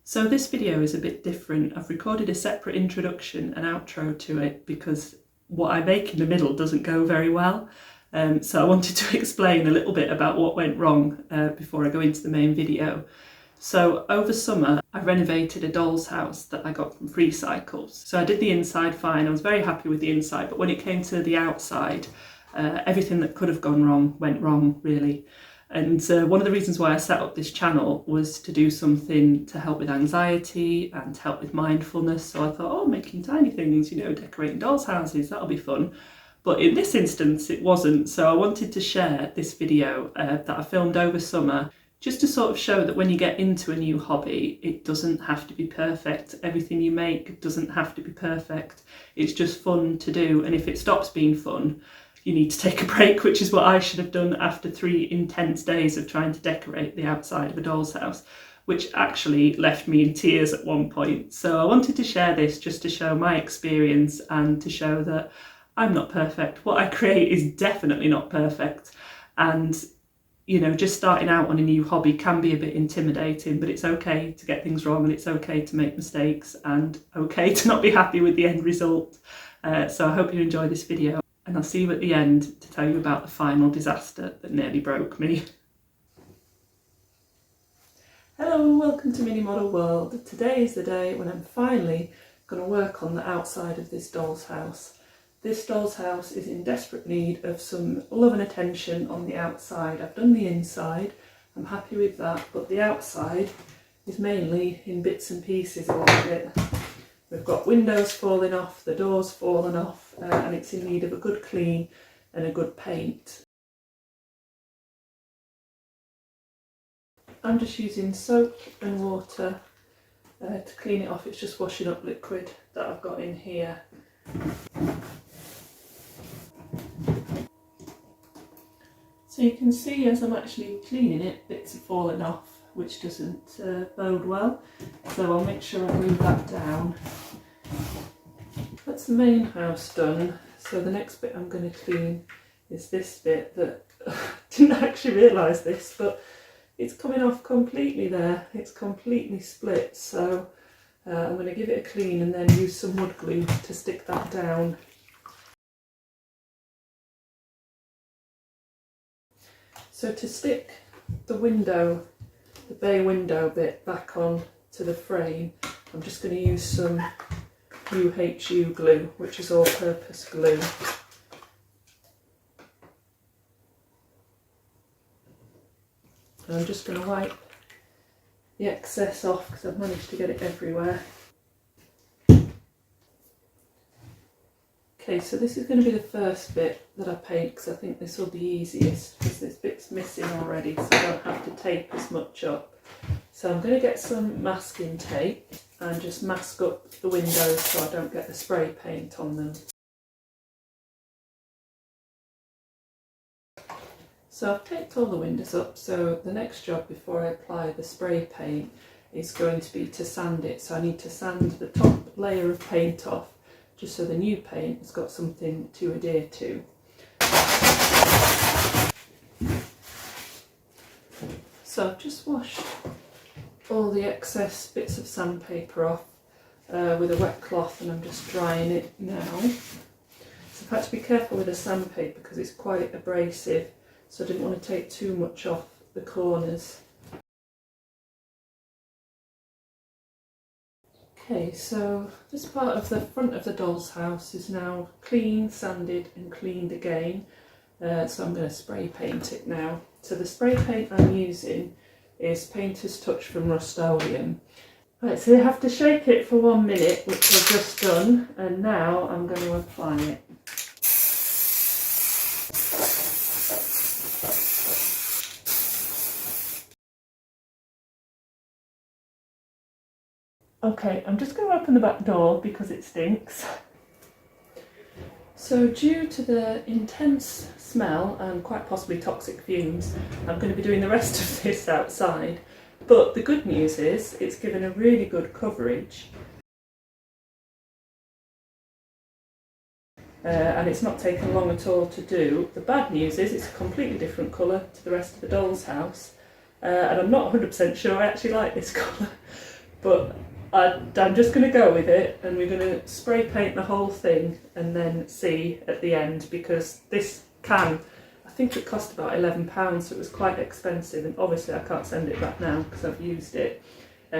So this video is a bit different. I've recorded a separate introduction and outro to it because what I make in the middle doesn't go very well. So I wanted to explain a little bit about what went wrong before I go into the main video. So over summer, I renovated a doll's house that I got from Free Cycles. So I did the inside fine, I was very happy with the inside, but when it came to the outside, everything that could have gone wrong went wrong, really. And one of the reasons why I set up this channel was to do something to help with anxiety and to help with mindfulness. So I thought, oh, making tiny things, you know, decorating dolls' houses, that'll be fun. But in this instance, it wasn't. So I wanted to share this video that I filmed over summer, just to sort of show that when you get into a new hobby, it doesn't have to be perfect. Everything you make doesn't have to be perfect. It's just fun to do. And if it stops being fun, you need to take a break, which is what I should have done after 3 intense days of trying to decorate the outside of a doll's house, which actually left me in tears at one point. So I wanted to share this just to show my experience and to show that I'm not perfect. What I create is definitely not perfect. And, you know, just starting out on a new hobby can be a bit intimidating, but it's okay to get things wrong and it's okay to make mistakes and okay to not be happy with the end result. So I hope you enjoy this video. And I'll see you at the end to tell you about the final disaster that nearly broke me. Hello, welcome to Mini Model World. Today is the day when I'm finally going to work on the outside of this doll's house. This doll's house is in desperate need of some love and attention on the outside. I've done the inside, I'm happy with that, but the outside is mainly in bits and pieces a little bit. We've got windows falling off, the doors fallen off, and it's in need of a good clean and a good paint. I'm just using soap and water to clean it off. It's just washing up liquid that I've got in here. So you can see as I'm actually cleaning it, bits are falling off, which doesn't bode well. So I'll make sure I glue that down. That's the main house done. So the next bit I'm going to clean is this bit that didn't actually realise this, but it's coming off completely there. It's completely split. So I'm going to give it a clean and then use some wood glue to stick that down. So to stick the window, the bay window bit back on to the frame, I'm just going to use some UHU glue, which is all-purpose glue. And I'm just going to wipe the excess off because I've managed to get it everywhere. Okay, so this is going to be the first bit that I paint because I think this will be easiest because this bit's missing already, so I don't have to tape as much up. So I'm going to get some masking tape and just mask up the windows so I don't get the spray paint on them. So I've taped all the windows up, so the next job before I apply the spray paint is going to be to sand it. So I need to sand the top layer of paint off just so the new paint has got something to adhere to. So I've just washed all the excess bits of sandpaper off with a wet cloth and I'm just drying it now. So I've had to be careful with the sandpaper because it's quite abrasive, so I didn't want to take too much off the corners. Okay, so this part of the front of the doll's house is now clean, sanded and cleaned again. So I'm going to spray paint it now. So the spray paint I'm using is Painter's Touch from Rust-Oleum. Right, so you have to shake it for 1 minute, which I've just done, and now I'm going to apply it. Okay, I'm just going to open the back door because it stinks. So due to the intense smell and quite possibly toxic fumes, I'm going to be doing the rest of this outside. But the good news is it's given a really good coverage. And it's not taken long at all to do. The bad news is it's a completely different colour to the rest of the doll's house. And I'm not 100% sure I actually like this colour. but I'm just going to go with it, and we're going to spray paint the whole thing and then see at the end, because this can, I think it cost about £11, so it was quite expensive, and obviously I can't send it back now because I've used it.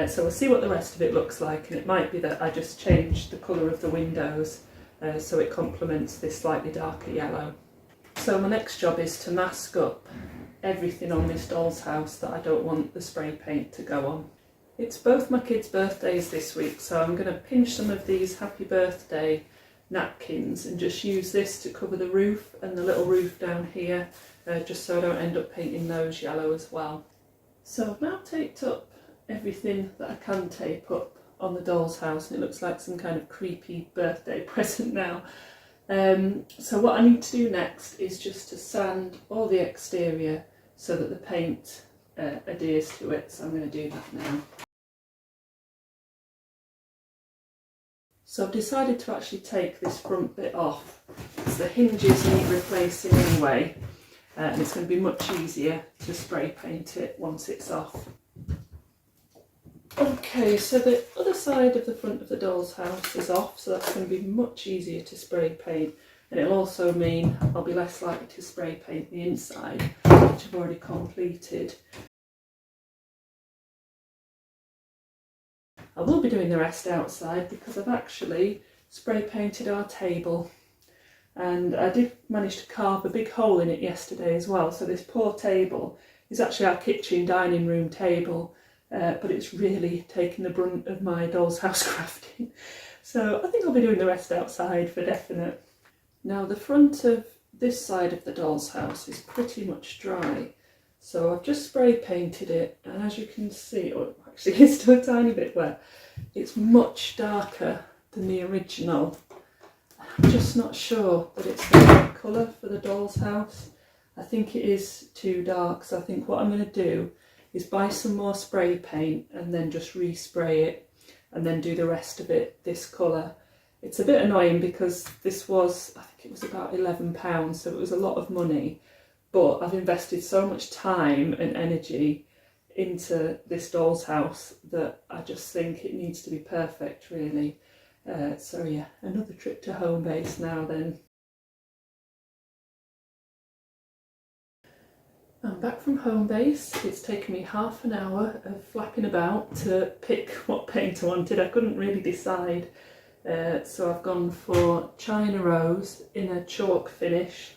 So we'll see what the rest of it looks like, and it might be that I just change the colour of the windows so it complements this slightly darker yellow. So my next job is to mask up everything on this doll's house that I don't want the spray paint to go on. It's both my kids' birthdays this week, so I'm going to pinch some of these happy birthday napkins and just use this to cover the roof and the little roof down here, just so I don't end up painting those yellow as well. So I've now taped up everything that I can tape up on the doll's house, and it looks like some kind of creepy birthday present now. So what I need to do next is just to sand all the exterior so that the paint adheres to it, so I'm going to do that now. So I've decided to actually take this front bit off, because the hinges need replacing anyway, and it's going to be much easier to spray paint it once it's off. Okay, so the other side of the front of the doll's house is off, so that's going to be much easier to spray paint, and it'll also mean I'll be less likely to spray paint the inside, which I've already completed. I will be doing the rest outside because I've actually spray painted our table, and I did manage to carve a big hole in it yesterday as well, so this poor table is actually our kitchen dining room table. But it's really taken the brunt of my doll's house crafting. So I think I'll be doing the rest outside for definite. Now the front of this side of the doll's house is pretty much dry. So I've just spray painted it, and as you can see, or actually it's still a tiny bit wet, it's much darker than the original. I'm just not sure that it's the right colour for the doll's house. I think it is too dark, so I think what I'm going to do is buy some more spray paint and then just respray it and then do the rest of it this colour. It's a bit annoying because this was, I think it was about £11, so it was a lot of money, but I've invested so much time and energy into this doll's house that I just think it needs to be perfect really. So yeah, another trip to home base now then. I'm back from home base. It's taken me half an hour of flapping about to pick what paint I wanted. I couldn't really decide, so I've gone for China Rose in a chalk finish,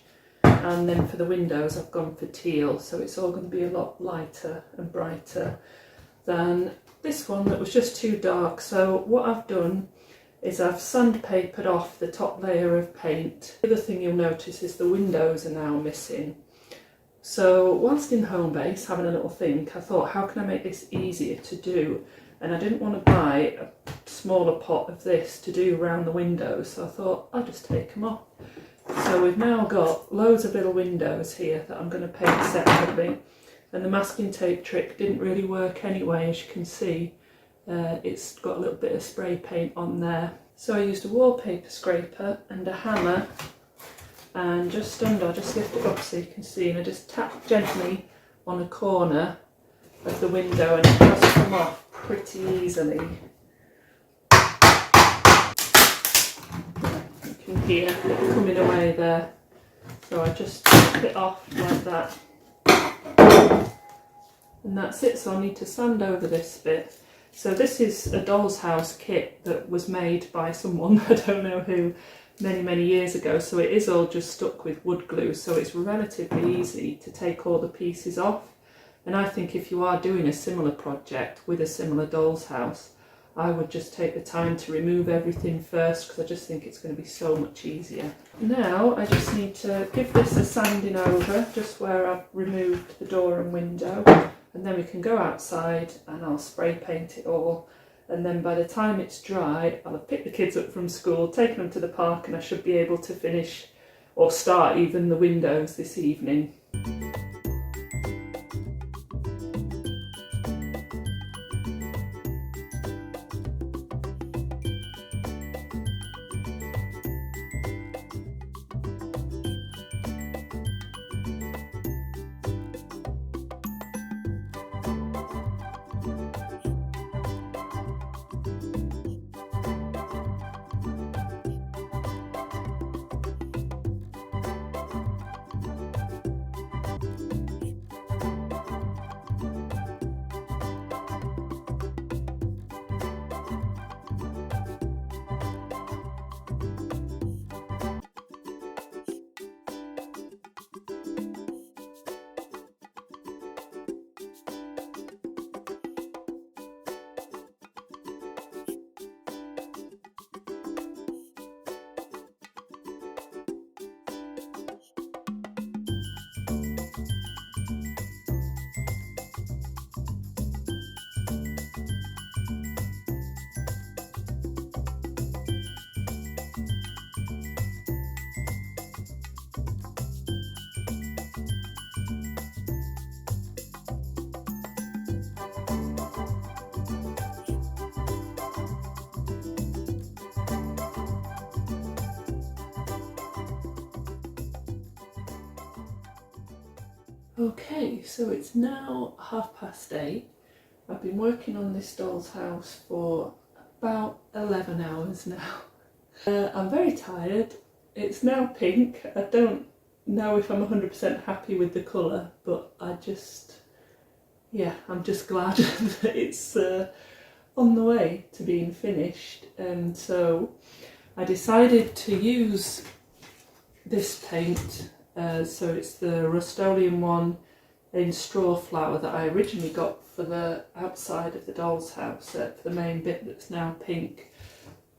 and then for the windows I've gone for teal, so it's all going to be a lot lighter and brighter than this one that was just too dark. So what I've done is I've sandpapered off the top layer of paint. The other thing you'll notice is the windows are now missing. So whilst in home base having a little think, I thought, how can I make this easier to do? And I didn't want to buy a smaller pot of this to do around the windows, so I thought I'll just take them off. So we've now got loads of little windows here that I'm going to paint separately, and the masking tape trick didn't really work anyway. As you can see, it's got a little bit of spray paint on there. So I used a wallpaper scraper and a hammer, and just lift it up so you can see, and I just tap gently on a corner of the window and it does come off pretty easily. You can hear it coming away there. So I just tap it off like that. And that's it, so I need to sand over this bit. So this is a doll's house kit that was made by someone, I don't know who, many years ago, so it is all just stuck with wood glue, so it's relatively easy to take all the pieces off. And I think if you are doing a similar project with a similar doll's house, I would just take the time to remove everything first, because I just think it's going to be so much easier. Now I just need to give this a sanding over just where I've removed the door and window, and then we can go outside and I'll spray paint it all. And then by the time it's dry, I'll have picked the kids up from school, taken them to the park, and I should be able to finish or start even the windows this evening. Okay, so it's now 8:30. I've been working on this doll's house for about 11 hours now. I'm very tired. It's now pink. I don't know if I'm 100% happy with the colour, but I'm just glad that it's on the way to being finished. And so I decided to use this paint. So it's the Rust-Oleum one in straw flower that I originally got for the outside of the doll's house, for the main bit that's now pink.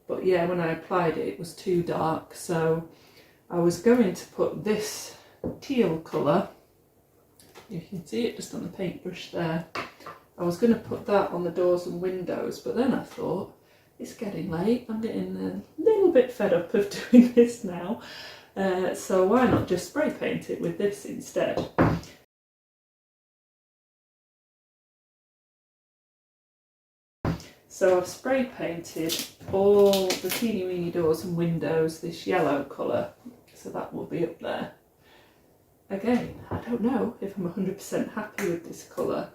But yeah, when I applied it, it was too dark, so I was going to put this teal colour, you can see it just on the paintbrush there, I was going to put that on the doors and windows, but then I thought, it's getting late, I'm getting a little bit fed up of doing this now, so why not just spray paint it with this instead. So I've spray painted all the teeny weeny doors and windows this yellow colour, so that will be up there. Again, I don't know if I'm 100% happy with this colour,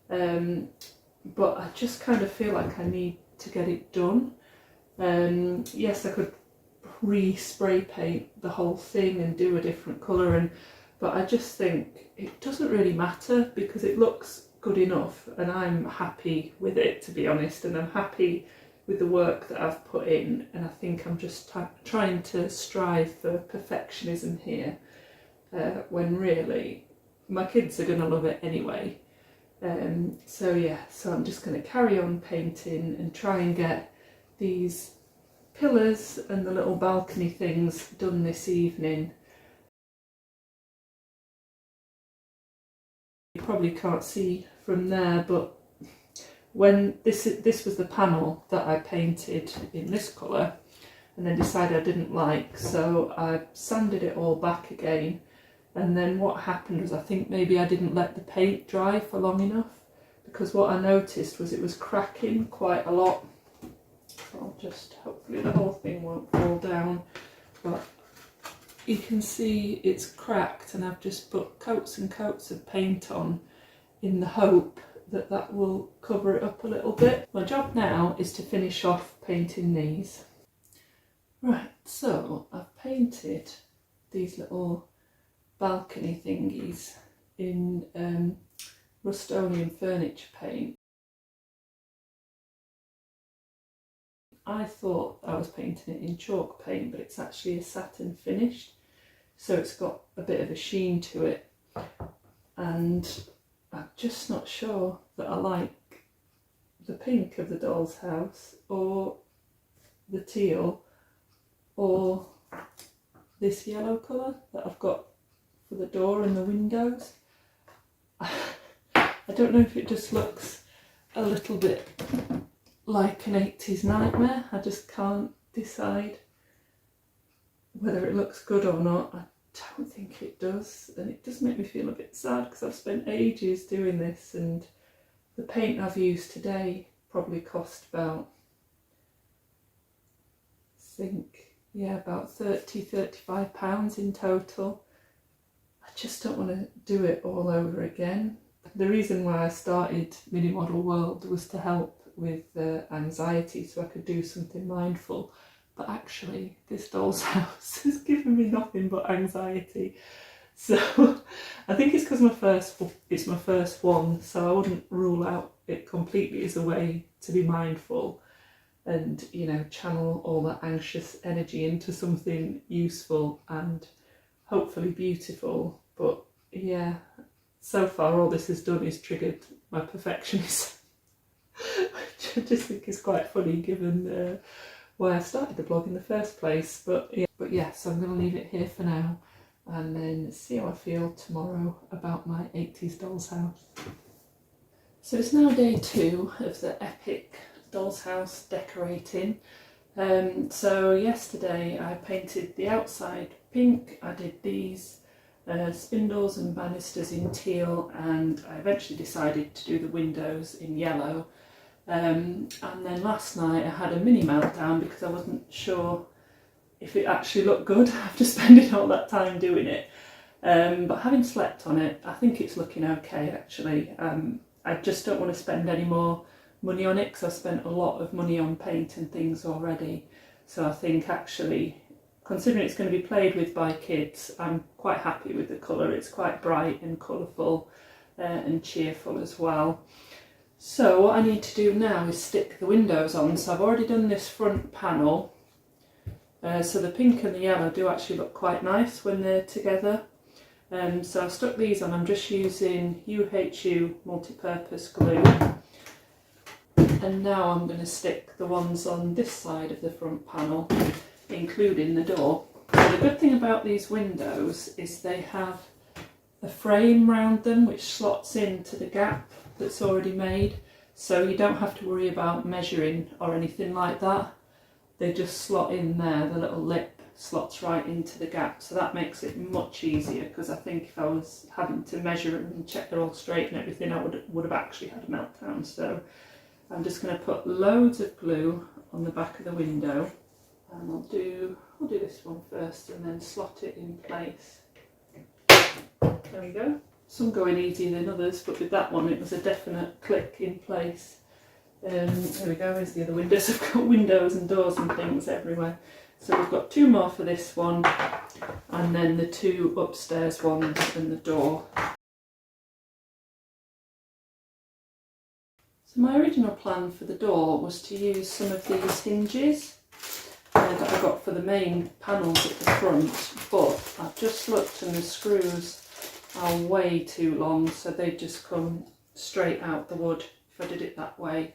but I just kind of feel like I need to get it done. Yes, I could re-spray paint the whole thing and do a different colour, but I just think it doesn't really matter because it looks good enough and I'm happy with it, to be honest, and I'm happy with the work that I've put in, and I think I'm just trying to strive for perfectionism here, when really my kids are going to love it anyway. So yeah, so I'm just going to carry on painting and try and get these pillars and the little balcony things done this evening. You probably can't see from there, but when this was the panel that I painted in this colour and then decided I didn't like, so I sanded it all back again, and then what happened was I think maybe I didn't let the paint dry for long enough, because what I noticed was it was cracking quite a lot. I'll just, hopefully the whole thing won't fall down, but you can see it's cracked, and I've just put coats and coats of paint on in the hope that that will cover it up a little bit. My job now is to finish off painting these. Right, so I've painted these little balcony thingies in Rust-Oleum furniture paint. I thought I was painting it in chalk paint, but it's actually a satin finish, so it's got a bit of a sheen to it, and I'm just not sure that I like the pink of the doll's house or the teal or this yellow colour that I've got for the door and the windows. I don't know if it just looks a little bit like an 80s nightmare. I just can't decide whether it looks good or not. I don't think it does, and it does make me feel a bit sad because I've spent ages doing this, and the paint I've used today probably cost about, I think, yeah, about £30–35 in total. I just don't want to do it all over again. The reason why I started Mini Model World was to help with anxiety, so I could do something mindful, but actually this doll's house has given me nothing but anxiety, so I think it's because it's my first one, so I wouldn't rule out it completely as a way to be mindful and, you know, channel all that anxious energy into something useful and hopefully beautiful. But yeah, so far all this has done is triggered my perfectionism, which I just think is quite funny given why I started the blog in the first place. But yeah, so I'm going to leave it here for now and then see how I feel tomorrow about my 80s doll's house. So it's now day 2 of the epic doll's house decorating. So yesterday I painted the outside pink. I did these spindles and banisters in teal, and I eventually decided to do the windows in yellow. And then last night I had a mini meltdown because I wasn't sure if it actually looked good after spending all that time doing it. But having slept on it, I think it's looking okay actually. I just don't want to spend any more money on it because I've spent a lot of money on paint and things already. So I think actually, considering it's going to be played with by kids, I'm quite happy with the colour. It's quite bright and colourful and cheerful as well. So what I need to do now is stick the windows on. So I've already done this front panel. So the pink and the yellow do actually look quite nice when they're together. So I've stuck these on. I'm just using UHU multi-purpose glue. And now I'm going to stick the ones on this side of the front panel, including the door. So the good thing about these windows is they have a frame round them which slots into the gap that's already made, so you don't have to worry about measuring or anything like that. They just slot in there, the little lip slots right into the gap, so that makes it much easier, because I think if I was having to measure and check they're all straight and everything, I would have actually had a meltdown. So I'm just going to put loads of glue on the back of the window, and I'll do this one first and then slot it in place. There we go. Some going easier than others, but with that one it was a definite click in place. There we go, here's the other windows. I've got windows and doors and things everywhere. So we've got two more for this one, and then the two upstairs ones and the door. So my original plan for the door was to use some of these hinges that I got for the main panels at the front, but I've just looked and the screws are way too long, so they just come straight out the wood if I did it that way.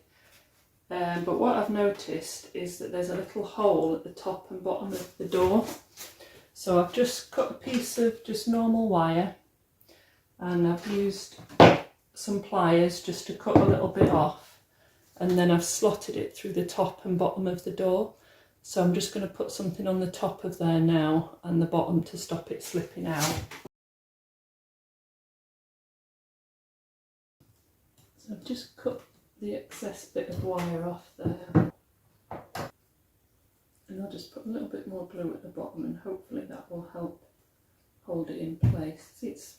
But what I've noticed is that there's a little hole at the top and bottom of the door. So I've just cut a piece of just normal wire, and I've used some pliers just to cut a little bit off, and then I've slotted it through the top and bottom of the door. So I'm just going to put something on the top of there now and the bottom to stop it slipping out. So I've just cut the excess bit of wire off there, and I'll just put a little bit more glue at the bottom, and hopefully that will help hold it in place. See, it's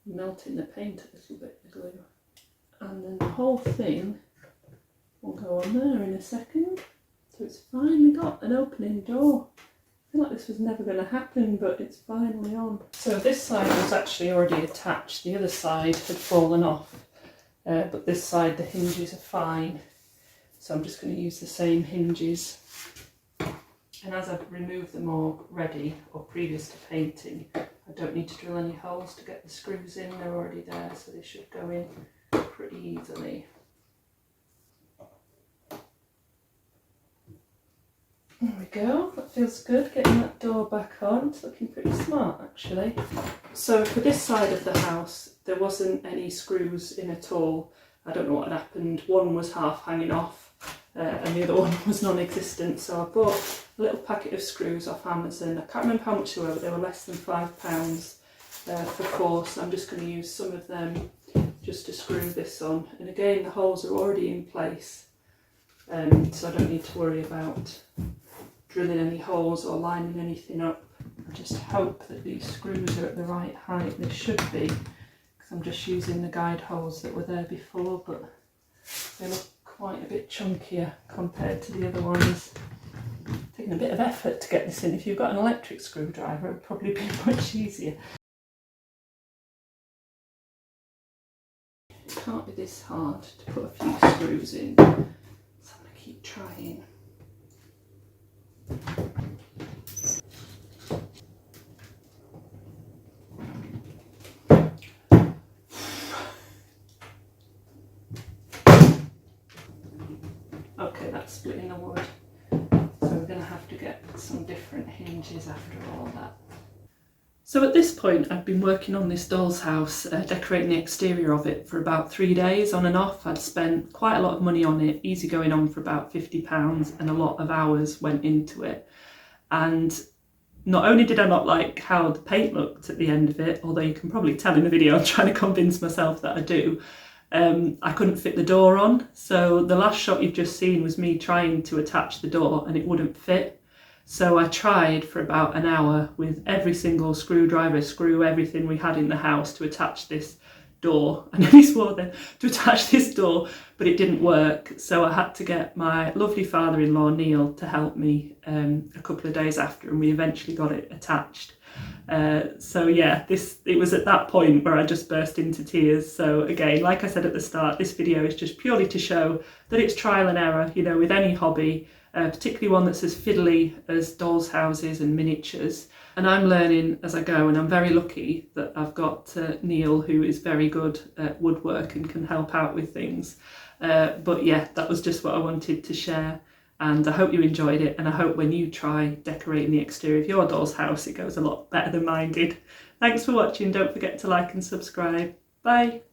melting the paint a little bit, the glue. And then the whole thing will go on there in a second. So it's finally got an opening door. I feel like this was never going to happen, but it's finally on. So this side was actually already attached, the other side had fallen off. But this side the hinges are fine, so I'm just going to use the same hinges, and as I've removed them already or previous to painting, I don't need to drill any holes to get the screws in, they're already there, so they should go in pretty easily. There we go, that feels good, getting that door back on. It's looking pretty smart actually. So for this side of the house there wasn't any screws in at all. I don't know what had happened. One was half hanging off and the other one was non-existent, so I bought a little packet of screws off Amazon. I can't remember how much they were, but they were less than £5 for 4, so I'm just going to use some of them just to screw this on. And again, the holes are already in place, so I don't need to worry about drilling any holes or lining anything up. I just hope that these screws are at the right height. They should be, because I'm just using the guide holes that were there before, but they look quite a bit chunkier compared to the other ones. Taking a bit of effort to get this in. If you've got an electric screwdriver, it would probably be much easier. It can't be this hard to put a few screws in, so I'm going to keep trying. Okay, that's splitting the wood, so we're going to have to get some different hinges after all that. So at this point I'd been working on this doll's house, decorating the exterior of it for about 3 days on and off. I'd spent quite a lot of money on it, easy going on for about £50, and a lot of hours went into it. And not only did I not like how the paint looked at the end of it, although you can probably tell in the video I'm trying to convince myself that I do, I couldn't fit the door on. So the last shot you've just seen was me trying to attach the door and it wouldn't fit. So I tried for about an hour with every single screwdriver, screw, everything we had in the house to attach this door. I nearly swore then, to attach this door, but it didn't work. So I had to get my lovely father-in-law Neil to help me a couple of days after, and we eventually got it attached. So yeah, it was at that point where I just burst into tears. So again, like I said at the start, this video is just purely to show that it's trial and error, you know, with any hobby, particularly one that's as fiddly as dolls' houses and miniatures. And I'm learning as I go, and I'm very lucky that I've got Neil, who is very good at woodwork and can help out with things. But yeah, that was just what I wanted to share. And I hope you enjoyed it, and I hope when you try decorating the exterior of your doll's house, it goes a lot better than mine did. Thanks for watching. Don't forget to like and subscribe. Bye.